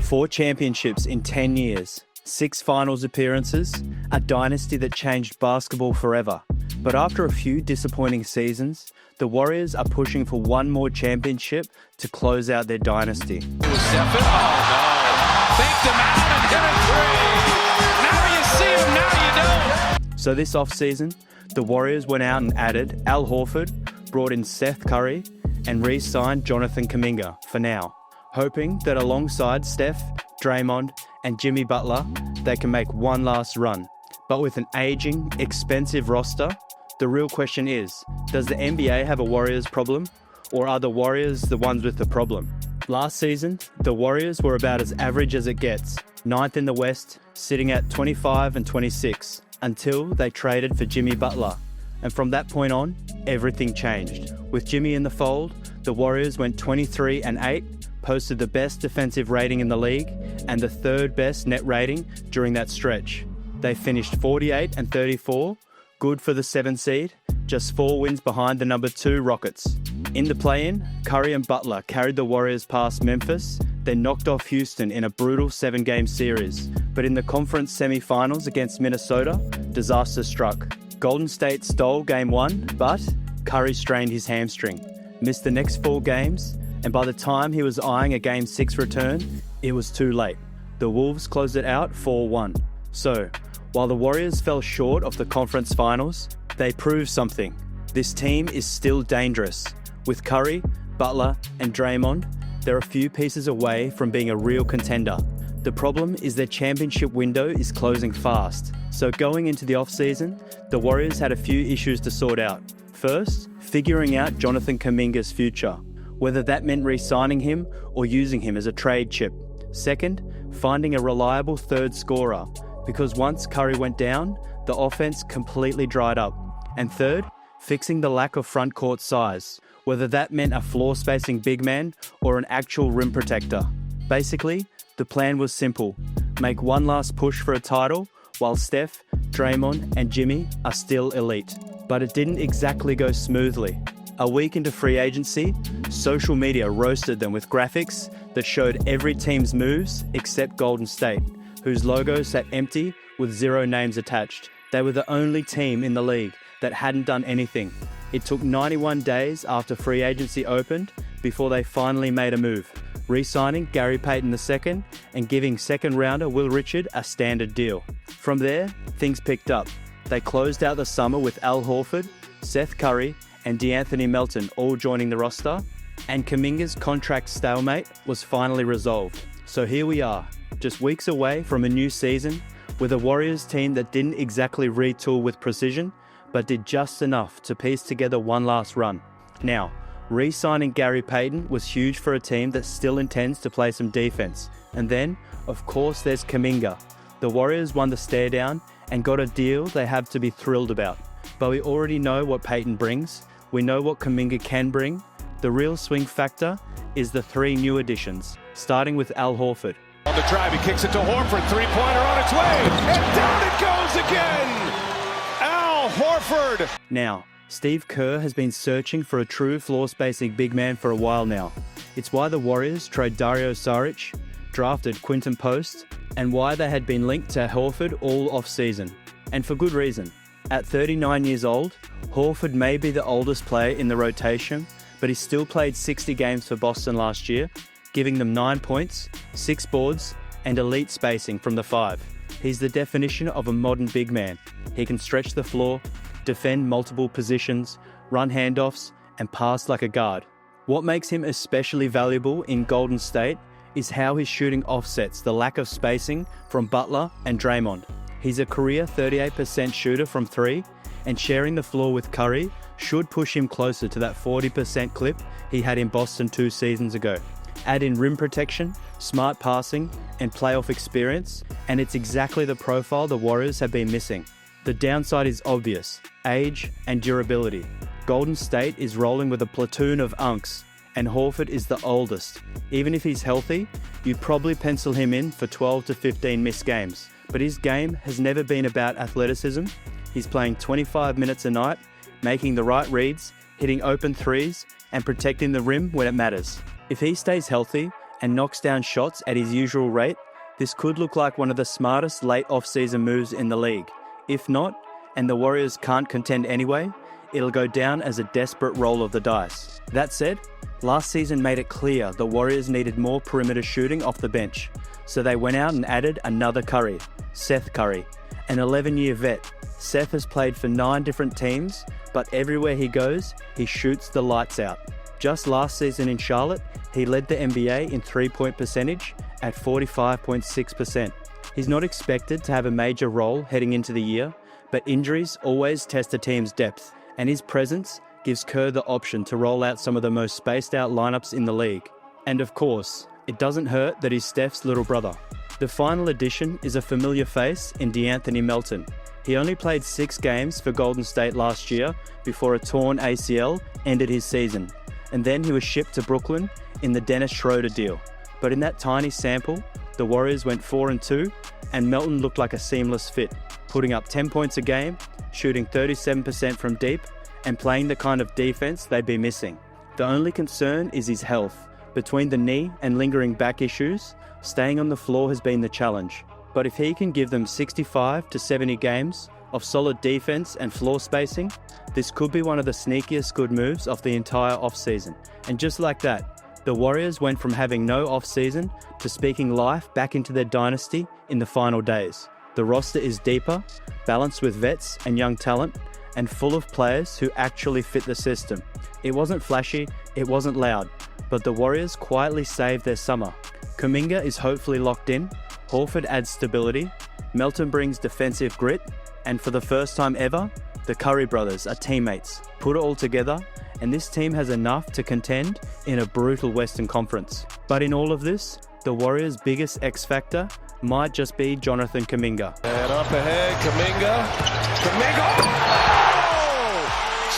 4 championships in 10 years, 6 finals appearances, a dynasty that changed basketball forever. But after a few disappointing seasons, the Warriors are pushing for one more championship to close out their dynasty. Faked him out and hit a three. Now you see him, now you don't. So this offseason, the Warriors went out and added Al Horford, brought in Steph Curry, and re-signed Jonathan Kaminga for now, hoping that alongside Steph, Draymond, and Jimmy Butler, they can make one last run. But with an aging, expensive roster, the real question is, does the NBA have a Warriors problem, or are the Warriors the ones with the problem? Last season, the Warriors were about as average as it gets, 9th in the West, sitting at 25 and 26, until they traded for Jimmy Butler. And from that point on, everything changed. With Jimmy in the fold, the Warriors went 23 and 8, posted the best defensive rating in the league and the 3rd best net rating during that stretch. They finished 48 and 34, good for the 7th seed, just 4 wins behind the number 2 Rockets. In the play-in, Curry and Butler carried the Warriors past Memphis, then knocked off Houston in a brutal 7-game series. But in the conference semi-finals against Minnesota, disaster struck. Golden State stole Game 1, but Curry strained his hamstring, missed the next 4 games, and by the time he was eyeing a Game 6 return, it was too late. The Wolves closed it out 4-1. So, while the Warriors fell short of the conference finals, they proved something. This team is still dangerous. With Curry, Butler, and Draymond, they're a few pieces away from being a real contender. The problem is their championship window is closing fast. So going into the offseason, the Warriors had a few issues to sort out. First, figuring out Jonathan Kaminga's future, whether that meant re-signing him or using him as a trade chip. Second, finding a reliable 3rd scorer, because once Curry went down, the offense completely dried up. And third, fixing the lack of front court size, whether that meant a floor-spacing big man or an actual rim protector. Basically, the plan was simple: make one last push for a title while Steph, Draymond, and Jimmy are still elite. But it didn't exactly go smoothly. A week into free agency, social media roasted them with graphics that showed every team's moves except Golden State, whose logo sat empty with 0 names attached. They were the only team in the league that hadn't done anything. It took 91 days after free agency opened before they finally made a move, re-signing Gary Payton II and giving 2nd rounder Will Richard a standard deal. From there, things picked up. They closed out the summer with Al Horford, Seth Curry, and DeAnthony Melton all joining the roster, and Kaminga's contract stalemate was finally resolved. So here we are, just weeks away from a new season, with a Warriors team that didn't exactly retool with precision, but did just enough to piece together one last run. Now, re-signing Gary Payton was huge for a team that still intends to play some defense. And then, of course, there's Kaminga. The Warriors won the stare down and got a deal they have to be thrilled about. But we already know what Payton brings. We know what Kaminga can bring. The real swing factor is the 3 new additions, starting with Al Horford. On the drive, he kicks it to Horford, 3-pointer on its way, and down it goes again! Al Horford! Now, Steve Kerr has been searching for a true floor-spacing big man for a while now. It's why the Warriors trade Dario Saric, drafted Quinton Post, and why they had been linked to Horford all off-season. And for good reason. At 39 years old, Horford may be the oldest player in the rotation, but he still played 60 games for Boston last year, giving them 9 points, 6 boards, and elite spacing from the 5. He's the definition of a modern big man. He can stretch the floor, defend multiple positions, run handoffs, and pass like a guard. What makes him especially valuable in Golden State is how his shooting offsets the lack of spacing from Butler and Draymond. He's a career 38% shooter from 3, and sharing the floor with Curry should push him closer to that 40% clip he had in Boston 2 seasons ago. Add in rim protection, smart passing, and playoff experience, and it's exactly the profile the Warriors have been missing. The downside is obvious: age and durability. Golden State is rolling with a platoon of unks, and Horford is the oldest. Even if he's healthy, you'd probably pencil him in for 12 to 15 missed games. But his game has never been about athleticism. He's playing 25 minutes a night, making the right reads, hitting open threes, and protecting the rim when it matters. If he stays healthy and knocks down shots at his usual rate, this could look like one of the smartest late off-season moves in the league. If not, and the Warriors can't contend anyway, it'll go down as a desperate roll of the dice. That said, last season made it clear the Warriors needed more perimeter shooting off the bench, so they went out and added another Curry, Seth Curry, an 11-year vet. Seth has played for 9 different teams, but everywhere he goes, he shoots the lights out. Just last season in Charlotte, he led the NBA in three-point percentage at 45.6%. He's not expected to have a major role heading into the year, but injuries always test a team's depth, and his presence gives Kerr the option to roll out some of the most spaced out lineups in the league. And of course, it doesn't hurt that he's Steph's little brother. The final addition is a familiar face in DeAnthony Melton. He only played 6 games for Golden State last year before a torn ACL ended his season, and then he was shipped to Brooklyn in the Dennis Schroeder deal. But in that tiny sample, the Warriors went 4-2, and Melton looked like a seamless fit, putting up 10 points a game, shooting 37% from deep, and playing the kind of defense they'd be missing. The only concern is his health. Between the knee and lingering back issues, staying on the floor has been the challenge. But if he can give them 65 to 70 games of solid defense and floor spacing, this could be one of the sneakiest good moves of the entire offseason. And just like that, the Warriors went from having no offseason to speaking life back into their dynasty in the final days. The roster is deeper, balanced with vets and young talent, and full of players who actually fit the system. It wasn't flashy, it wasn't loud, but the Warriors quietly saved their summer. Kaminga is hopefully locked in, Horford adds stability, Melton brings defensive grit, and for the first time ever, the Curry brothers are teammates. Put it all together, and this team has enough to contend in a brutal Western Conference. But in all of this, the Warriors' biggest X factor might just be Jonathan Kaminga. And up ahead, Kaminga. Oh!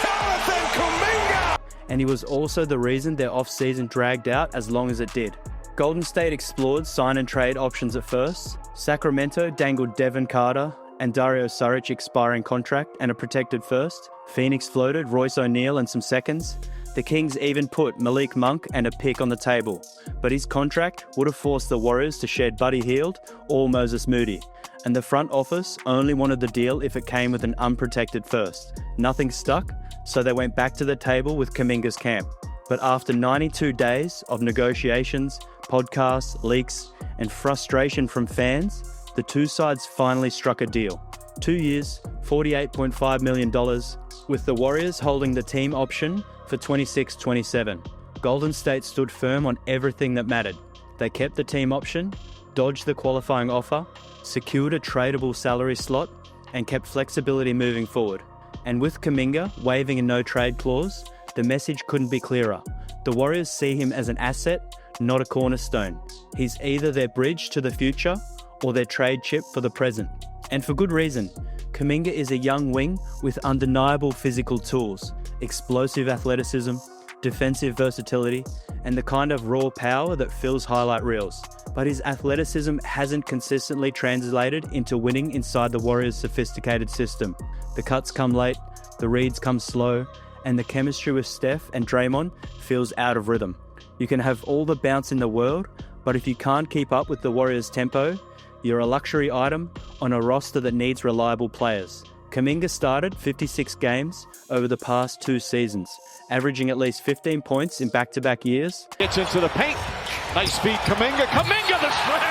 Jonathan Kaminga! And he was also the reason their offseason dragged out as long as it did. Golden State explored sign and trade options at first. Sacramento dangled Devin Carter and Dario Saric expiring contract and a protected first. Phoenix floated Royce O'Neal and some seconds. The Kings even put Malik Monk and a pick on the table, but his contract would have forced the Warriors to shed Buddy Hield or Moses Moody, and the front office only wanted the deal if it came with an unprotected first. Nothing stuck, so they went back to the table with Kaminga's camp. But after 92 days of negotiations, podcasts, leaks, and frustration from fans, the two sides finally struck a deal. 2 years, $48.5 million, with the Warriors holding the team option for 26-27. Golden State stood firm on everything that mattered. They kept the team option, dodged the qualifying offer, secured a tradable salary slot, and kept flexibility moving forward. And with Kaminga waiving a no-trade clause, the message couldn't be clearer. The Warriors see him as an asset, not a cornerstone. He's either their bridge to the future or their trade chip for the present. And for good reason. Kaminga is a young wing with undeniable physical tools, explosive athleticism, defensive versatility, and the kind of raw power that fills highlight reels. But his athleticism hasn't consistently translated into winning inside the Warriors' sophisticated system. The cuts come late, the reads come slow, and the chemistry with Steph and Draymond feels out of rhythm. You can have all the bounce in the world, but if you can't keep up with the Warriors' tempo, you're a luxury item on a roster that needs reliable players. Kaminga started 56 games over the past 2 seasons, averaging at least 15 points in back-to-back years. Gets into the paint. Nice speed, Kaminga. Kaminga the slam!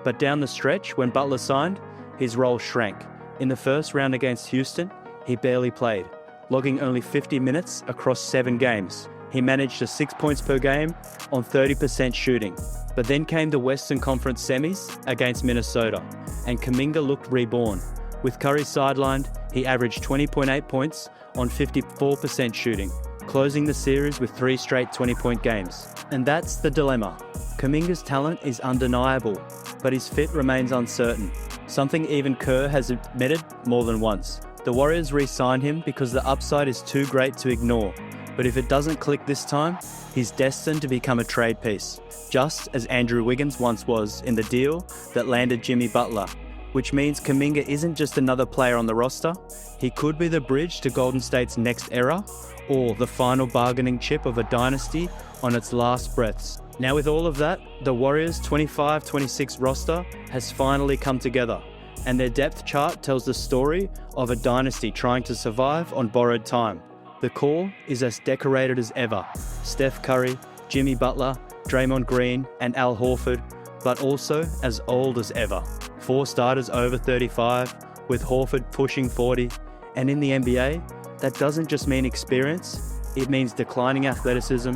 But down the stretch, when Butler signed, his role shrank. In the first round against Houston, he barely played, logging only 50 minutes across 7 games. He managed to 6 points per game on 30% shooting. But then came the Western Conference semis against Minnesota, and Kaminga looked reborn. With Curry sidelined, he averaged 20.8 points on 54% shooting, closing the series with 3 straight 20-point games. And that's the dilemma. Kaminga's talent is undeniable, but his fit remains uncertain, something even Kerr has admitted more than once. The Warriors re-signed him because the upside is too great to ignore. But if it doesn't click this time, he's destined to become a trade piece, just as Andrew Wiggins once was in the deal that landed Jimmy Butler, which means Kaminga isn't just another player on the roster. He could be the bridge to Golden State's next era, or the final bargaining chip of a dynasty on its last breaths. Now with all of that, the Warriors' 25-26 roster has finally come together, and their depth chart tells the story of a dynasty trying to survive on borrowed time. The core is as decorated as ever: Steph Curry, Jimmy Butler, Draymond Green, and Al Horford, but also as old as ever. 4 starters over 35, with Horford pushing 40, and in the NBA, that doesn't just mean experience, it means declining athleticism,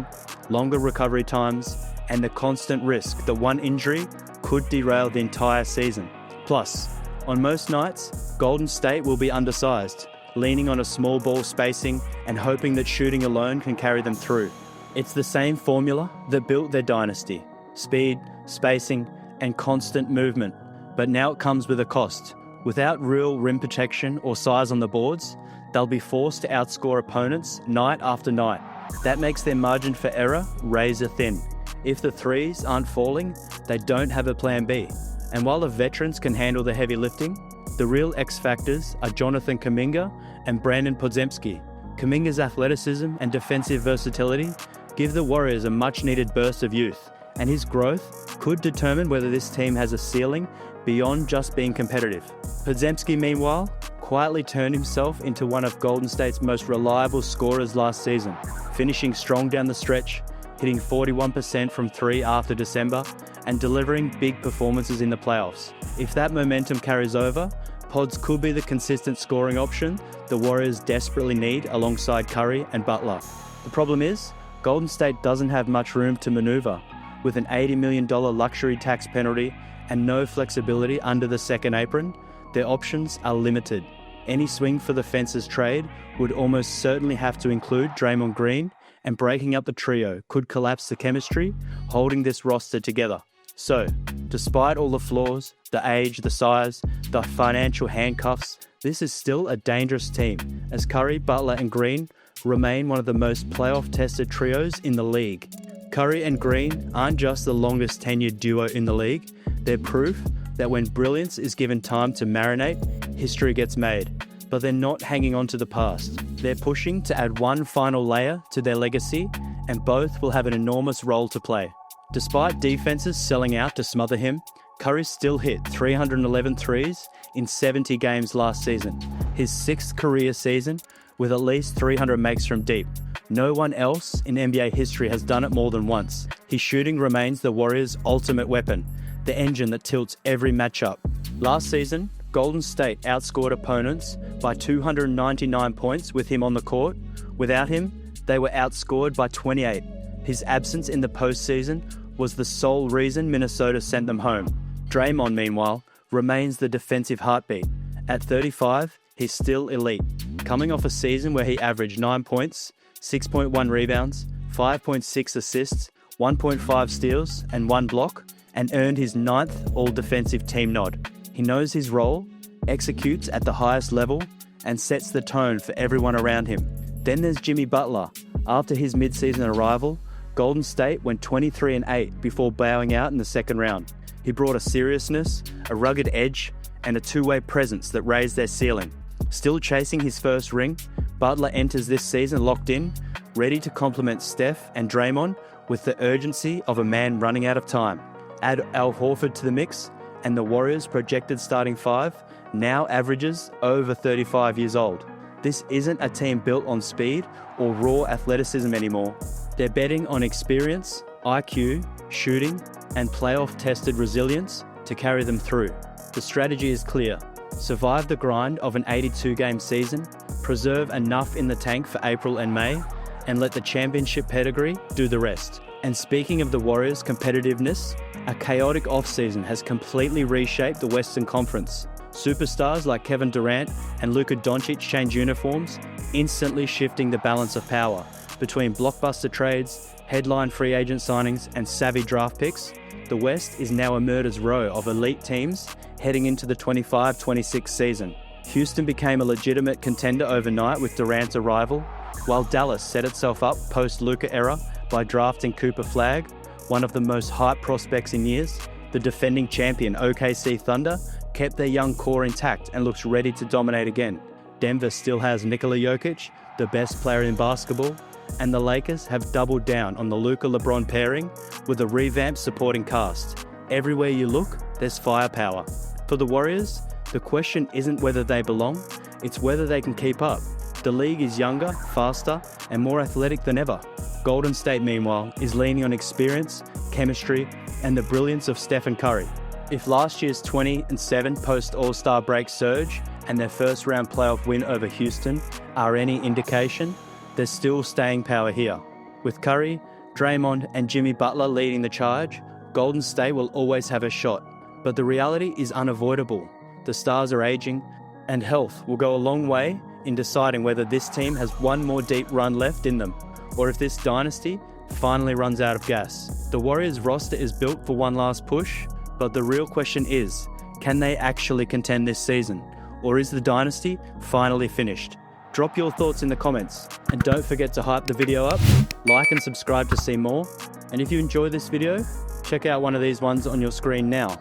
longer recovery times, and the constant risk that one injury could derail the entire season. Plus, on most nights, Golden State will be undersized, leaning on a small ball spacing and hoping that shooting alone can carry them through. It's the same formula that built their dynasty: speed, spacing, and constant movement. But now it comes with a cost. Without real rim protection or size on the boards, they'll be forced to outscore opponents night after night. That makes their margin for error razor thin. If the threes aren't falling, they don't have a plan B. And while the veterans can handle the heavy lifting, the real X factors are Jonathan Kaminga and Brandon Podziemski. Kaminga's athleticism and defensive versatility give the Warriors a much-needed burst of youth, and his growth could determine whether this team has a ceiling beyond just being competitive. Podziemski, meanwhile, quietly turned himself into one of Golden State's most reliable scorers last season, finishing strong down the stretch, hitting 41% from 3 after December, and delivering big performances in the playoffs. If that momentum carries over, Pods could be the consistent scoring option the Warriors desperately need alongside Curry and Butler. The problem is, Golden State doesn't have much room to maneuver. With an $80 million luxury tax penalty and no flexibility under the second apron, their options are limited. Any swing for the fences trade would almost certainly have to include Draymond Green, and breaking up the trio could collapse the chemistry holding this roster together. So, despite all the flaws, the age, the size, the financial handcuffs, this is still a dangerous team, as Curry, Butler, and Green remain one of the most playoff-tested trios in the league. Curry and Green aren't just the longest tenured duo in the league, they're proof that when brilliance is given time to marinate, history gets made. But they're not hanging on to the past. They're pushing to add one final layer to their legacy, and both will have an enormous role to play. Despite defenses selling out to smother him, Curry still hit 311 threes in 70 games last season, his 6th career season with at least 300 makes from deep. No one else in NBA history has done it more than once. His shooting remains the Warriors' ultimate weapon, the engine that tilts every matchup. Last season, Golden State outscored opponents by 299 points with him on the court. Without him, they were outscored by 28. His absence in the postseason was the sole reason Minnesota sent them home. Draymond, meanwhile, remains the defensive heartbeat. At 35, he's still elite, coming off a season where he averaged 9 points, 6.1 rebounds, 5.6 assists, 1.5 steals, and 1 block, and earned his 9th All-Defensive Team nod. He knows his role, executes at the highest level, and sets the tone for everyone around him. Then there's Jimmy Butler. After his mid-season arrival, Golden State went 23-8 before bowing out in the second round. He brought a seriousness, a rugged edge, and a two-way presence that raised their ceiling. Still chasing his first ring, Butler enters this season locked in, ready to complement Steph and Draymond with the urgency of a man running out of time. Add Al Horford to the mix, and the Warriors' projected starting 5 now averages over 35 years old. This isn't a team built on speed or raw athleticism anymore. They're betting on experience, IQ, shooting, and playoff-tested resilience to carry them through. The strategy is clear. Survive the grind of an 82-game season, preserve enough in the tank for April and May, and let the championship pedigree do the rest. And speaking of the Warriors' competitiveness, a chaotic offseason has completely reshaped the Western Conference. Superstars like Kevin Durant and Luka Doncic change uniforms, instantly shifting the balance of power. Between blockbuster trades, headline free agent signings, and savvy draft picks, the West is now a murder's row of elite teams heading into the 25-26 season. Houston became a legitimate contender overnight with Durant's arrival, while Dallas set itself up post-Luka era by drafting Cooper Flagg, one of the most hyped prospects in years. The defending champion OKC Thunder kept their young core intact and looks ready to dominate again. Denver still has Nikola Jokic, the best player in basketball, and the Lakers have doubled down on the Luka-LeBron pairing with a revamped supporting cast. Everywhere you look, there's firepower. For the Warriors, the question isn't whether they belong, it's whether they can keep up. The league is younger, faster, and more athletic than ever. Golden State, meanwhile, is leaning on experience, chemistry, and the brilliance of Steph Curry. If last year's 20-7 post-All-Star break surge and their first-round playoff win over Houston are any indication, there's still staying power here. With Curry, Draymond, and Jimmy Butler leading the charge, Golden State will always have a shot. But the reality is unavoidable. The stars are aging, and health will go a long way in deciding whether this team has one more deep run left in them, or if this dynasty finally runs out of gas. The Warriors roster is built for one last push, but the real question is, can they actually contend this season? Or is the dynasty finally finished? Drop your thoughts in the comments, and don't forget to hype the video up, like and subscribe to see more. And if you enjoy this video, check out one of these ones on your screen now.